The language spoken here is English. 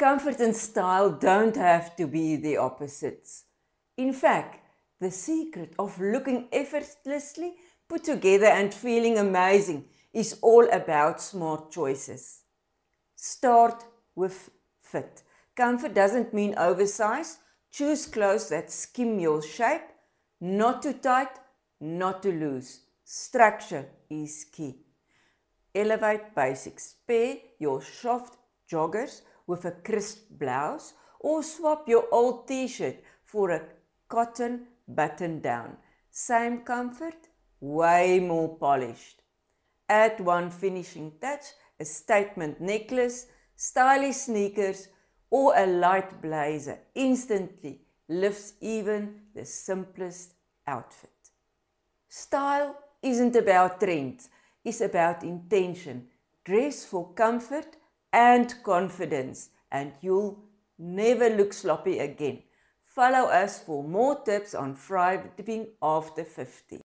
Comfort and style don't have to be the opposites. In fact, the secret of looking effortlessly put together and feeling amazing is all about smart choices. Start with fit. Comfort doesn't mean oversize. Choose clothes that skim your shape, not too tight, not too loose. Structure is key. Elevate basics. Pair your soft joggers with a crisp blouse or swap your old t-shirt for a cotton button-down. Same comfort, way more polished. Add one finishing touch, a statement necklace, stylish sneakers, or a light blazer instantly lifts even the simplest outfit. Style isn't about trends, it's about intention. Dress for comfort and confidence, and you'll never look sloppy again. Follow us for more tips on thriving after 50.